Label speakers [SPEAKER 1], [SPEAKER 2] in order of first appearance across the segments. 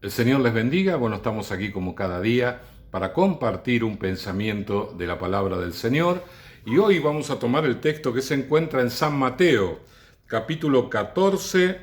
[SPEAKER 1] El Señor les bendiga. Bueno, estamos aquí como cada día para compartir un pensamiento de la palabra del Señor. Y hoy vamos a tomar el texto que se encuentra en San Mateo, capítulo 14,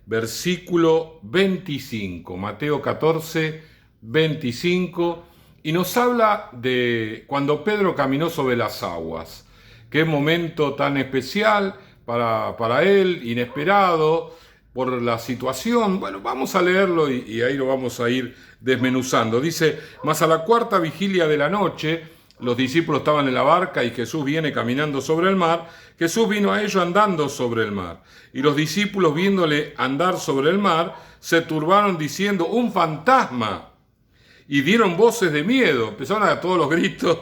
[SPEAKER 1] versículo 25. Mateo 14, 25. Y nos habla de cuando Pedro caminó sobre las aguas. Qué momento tan especial para él, inesperado por la situación. Bueno, vamos a leerlo y ahí lo vamos a ir desmenuzando. Dice: mas a la cuarta vigilia de la noche, los discípulos estaban en la barca y Jesús viene caminando sobre el mar. Jesús vino a ellos andando sobre el mar. Y los discípulos, viéndole andar sobre el mar, se turbaron diciendo: un fantasma. Y dieron voces de miedo, empezaron a todos los gritos.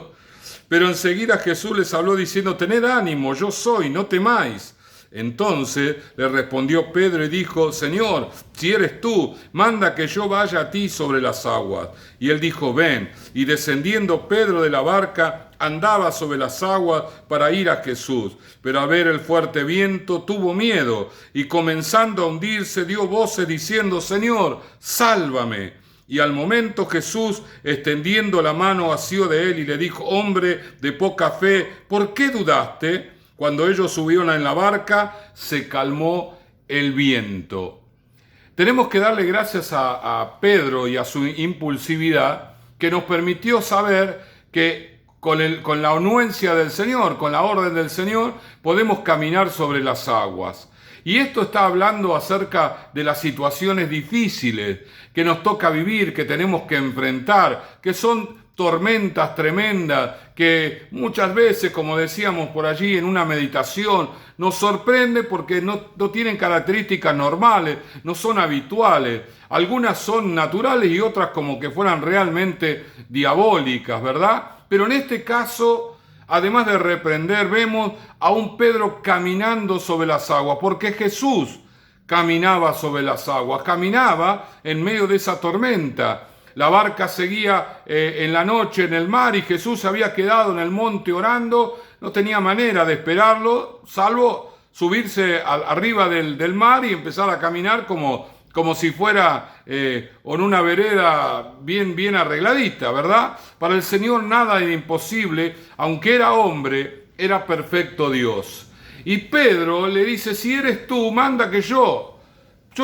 [SPEAKER 1] Pero enseguida Jesús les habló diciendo: tened ánimo, yo soy, no temáis. Entonces le respondió Pedro y dijo: Señor, si eres tú, manda que yo vaya a ti sobre las aguas. Y él dijo: ven. Y descendiendo Pedro de la barca, andaba sobre las aguas para ir a Jesús. Pero al ver el fuerte viento, tuvo miedo, y comenzando a hundirse, dio voces diciendo: Señor, sálvame. Y al momento Jesús, extendiendo la mano, asió de él y le dijo: hombre de poca fe, ¿por qué dudaste? Cuando ellos subieron en la barca, se calmó el viento. Tenemos que darle gracias a Pedro y a su impulsividad, que nos permitió saber que con la anuencia del Señor, con la orden del Señor, podemos caminar sobre las aguas. Y esto está hablando acerca de las situaciones difíciles que nos toca vivir, que tenemos que enfrentar, que son tormentas tremendas, que muchas veces, como decíamos por allí en una meditación, nos sorprende porque no tienen características normales, no son habituales. Algunas son naturales y otras como que fueran realmente diabólicas, ¿verdad? Pero en este caso, además de reprender, vemos a un Pedro caminando sobre las aguas, porque Jesús caminaba sobre las aguas, caminaba en medio de esa tormenta. La barca seguía en la noche en el mar y Jesús había quedado en el monte orando. No tenía manera de esperarlo, salvo subirse arriba del mar y empezar a caminar como si fuera en una vereda bien arregladita, ¿verdad? Para el Señor nada era imposible, aunque era hombre, era perfecto Dios. Y Pedro le dice: si eres tú, manda que yo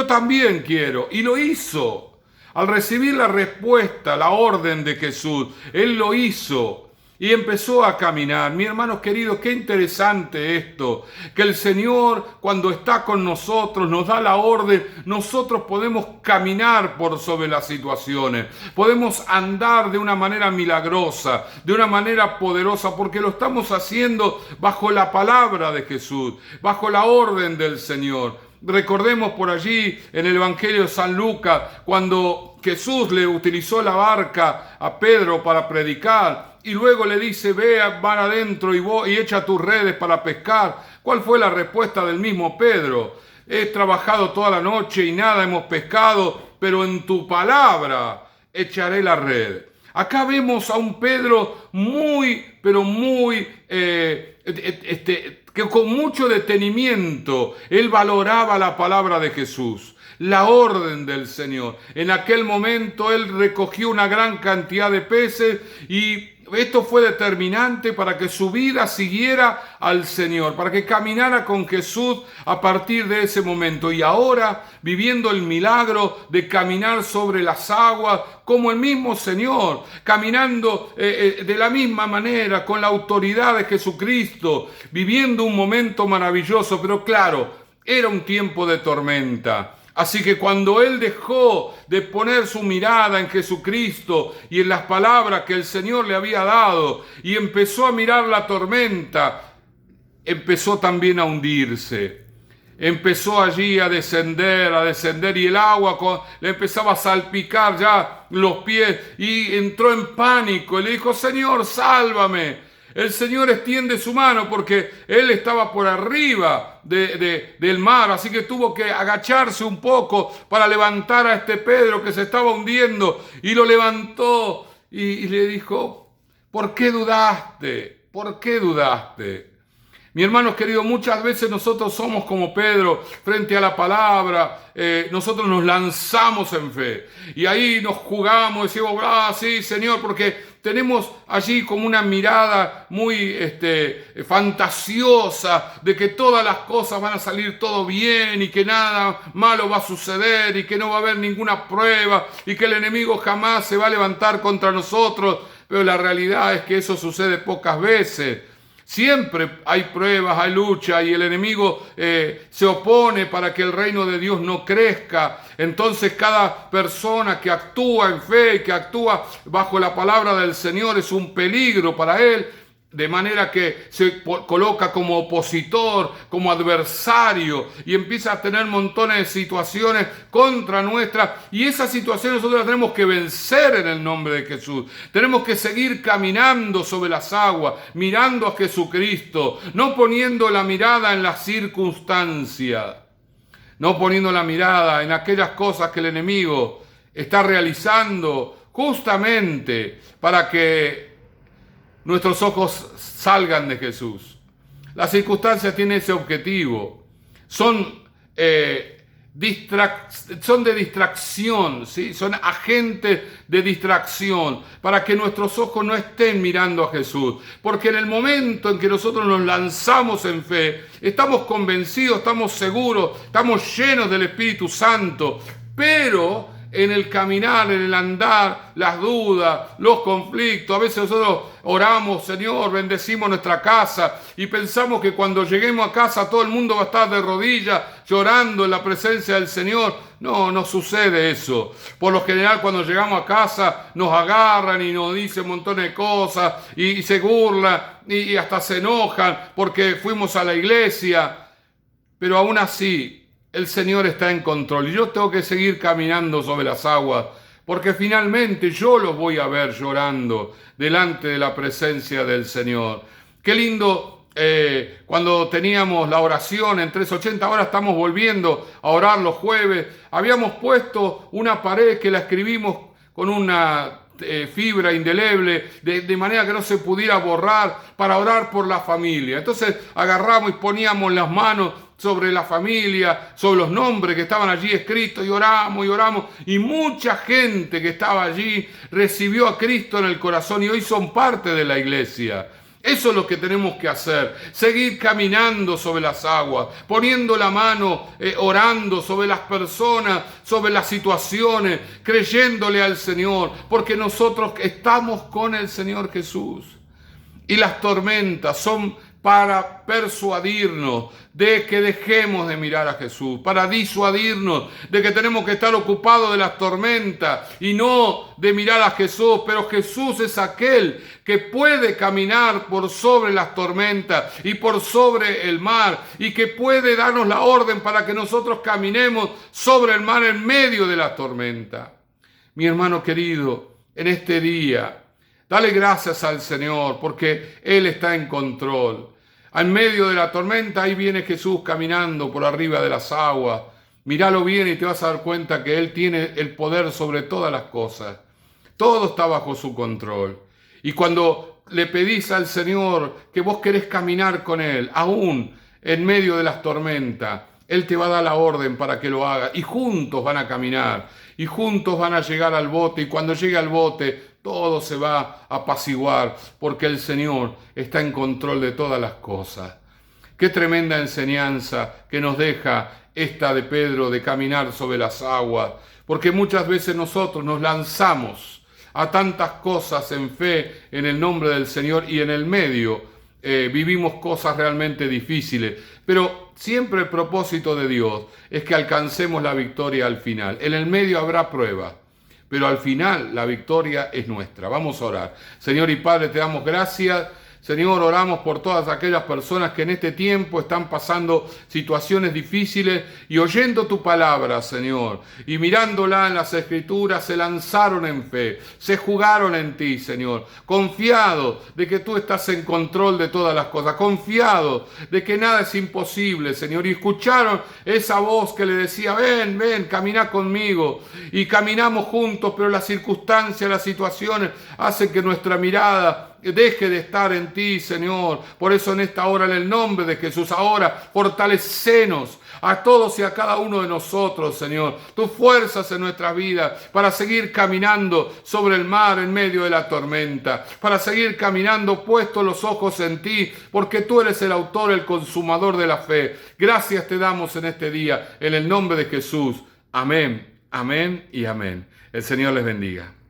[SPEAKER 1] también quiero. Y lo hizo. Al recibir la respuesta, la orden de Jesús, él lo hizo y empezó a caminar. Mis hermanos queridos, qué interesante esto, que el Señor, cuando está con nosotros, nos da la orden, nosotros podemos caminar por sobre las situaciones, podemos andar de una manera milagrosa, de una manera poderosa, porque lo estamos haciendo bajo la palabra de Jesús, bajo la orden del Señor. Recordemos por allí en el Evangelio de San Lucas, cuando Jesús le utilizó la barca a Pedro para predicar y luego le dice: ve, van adentro y echa tus redes para pescar. ¿Cuál fue la respuesta del mismo Pedro? He trabajado toda la noche y nada hemos pescado, pero en tu palabra echaré la red. Acá vemos a un Pedro pero muy que con mucho detenimiento él valoraba la palabra de Jesús, la orden del Señor. En aquel momento él recogió una gran cantidad de peces y esto fue determinante para que su vida siguiera al Señor, para que caminara con Jesús a partir de ese momento. Y ahora, viviendo el milagro de caminar sobre las aguas, como el mismo Señor, caminando de la misma manera, con la autoridad de Jesucristo, viviendo un momento maravilloso. Pero claro, era un tiempo de tormenta. Así que cuando él dejó de poner su mirada en Jesucristo y en las palabras que el Señor le había dado y empezó a mirar la tormenta, empezó también a hundirse. Empezó allí a descender y el agua le empezaba a salpicar ya los pies y entró en pánico y le dijo: Señor, sálvame. El Señor extiende su mano porque él estaba por arriba del mar, así que tuvo que agacharse un poco para levantar a este Pedro que se estaba hundiendo, y lo levantó y le dijo: ¿por qué dudaste? ¿Por qué dudaste? Mi hermano querido, muchas veces nosotros somos como Pedro frente a la palabra, nosotros nos lanzamos en fe y ahí nos jugamos, decimos, sí, Señor, porque tenemos allí como una mirada muy fantasiosa de que todas las cosas van a salir todo bien y que nada malo va a suceder y que no va a haber ninguna prueba y que el enemigo jamás se va a levantar contra nosotros, pero la realidad es que eso sucede pocas veces. Siempre hay pruebas, hay lucha y el enemigo se opone para que el reino de Dios no crezca. Entonces cada persona que actúa en fe y que actúa bajo la palabra del Señor es un peligro para él. De manera que se coloca como opositor, como adversario y empieza a tener montones de situaciones contra nuestra. Y esas situaciones nosotros las tenemos que vencer en el nombre de Jesús. Tenemos que seguir caminando sobre las aguas, mirando a Jesucristo, no poniendo la mirada en las circunstancias, no poniendo la mirada en aquellas cosas que el enemigo está realizando justamente para que nuestros ojos salgan de Jesús. Las circunstancias tienen ese objetivo. Son de distracción, ¿sí? Son agentes de distracción para que nuestros ojos no estén mirando a Jesús. Porque en el momento en que nosotros nos lanzamos en fe, estamos convencidos, estamos seguros, estamos llenos del Espíritu Santo, pero en el caminar, en el andar, las dudas, los conflictos. A veces nosotros oramos, Señor, bendecimos nuestra casa y pensamos que cuando lleguemos a casa todo el mundo va a estar de rodillas llorando en la presencia del Señor. No, no sucede eso. Por lo general cuando llegamos a casa nos agarran y nos dicen un montón de cosas y se burlan y hasta se enojan porque fuimos a la iglesia. Pero aún así el Señor está en control y yo tengo que seguir caminando sobre las aguas porque finalmente yo los voy a ver llorando delante de la presencia del Señor. Qué lindo cuando teníamos la oración en 380, ahora estamos volviendo a orar los jueves. Habíamos puesto una pared que la escribimos con una fibra indeleble, de manera que no se pudiera borrar, para orar por la familia. Entonces agarramos y poníamos las manos sobre la familia, sobre los nombres que estaban allí escritos y oramos, y mucha gente que estaba allí recibió a Cristo en el corazón y hoy son parte de la iglesia. Eso es lo que tenemos que hacer, seguir caminando sobre las aguas, poniendo la mano, orando sobre las personas, sobre las situaciones, creyéndole al Señor, porque nosotros estamos con el Señor Jesús. Y las tormentas son para persuadirnos de que dejemos de mirar a Jesús, para disuadirnos de que tenemos que estar ocupados de las tormentas y no de mirar a Jesús. Pero Jesús es aquel que puede caminar por sobre las tormentas y por sobre el mar y que puede darnos la orden para que nosotros caminemos sobre el mar en medio de la tormenta. Mi hermano querido, en este día, dale gracias al Señor porque Él está en control. En medio de la tormenta, ahí viene Jesús caminando por arriba de las aguas. Míralo bien y te vas a dar cuenta que Él tiene el poder sobre todas las cosas. Todo está bajo su control. Y cuando le pedís al Señor que vos querés caminar con Él, aún en medio de las tormentas, Él te va a dar la orden para que lo haga. Y juntos van a caminar. Y juntos van a llegar al bote. Y cuando llegue al bote, todo se va a apaciguar porque el Señor está en control de todas las cosas. Qué tremenda enseñanza que nos deja esta de Pedro de caminar sobre las aguas, porque muchas veces nosotros nos lanzamos a tantas cosas en fe en el nombre del Señor y en el medio vivimos cosas realmente difíciles, pero siempre el propósito de Dios es que alcancemos la victoria al final. En el medio habrá pruebas, pero al final la victoria es nuestra. Vamos a orar. Señor y Padre, te damos gracias. Señor, oramos por todas aquellas personas que en este tiempo están pasando situaciones difíciles y oyendo tu palabra, Señor, y mirándola en las Escrituras, se lanzaron en fe, se jugaron en ti, Señor, confiados de que tú estás en control de todas las cosas, confiados de que nada es imposible, Señor, y escucharon esa voz que le decía, ven, ven, camina conmigo, y caminamos juntos, pero las circunstancias, las situaciones hacen que nuestra mirada deje de estar en ti, Señor. Por eso en esta hora, en el nombre de Jesús, ahora fortalecenos a todos y a cada uno de nosotros, Señor. Tus fuerzas en nuestra vida para seguir caminando sobre el mar en medio de la tormenta, para seguir caminando puestos los ojos en ti, porque tú eres el autor, el consumador de la fe. Gracias te damos en este día, en el nombre de Jesús. Amén, amén y amén. El Señor les bendiga.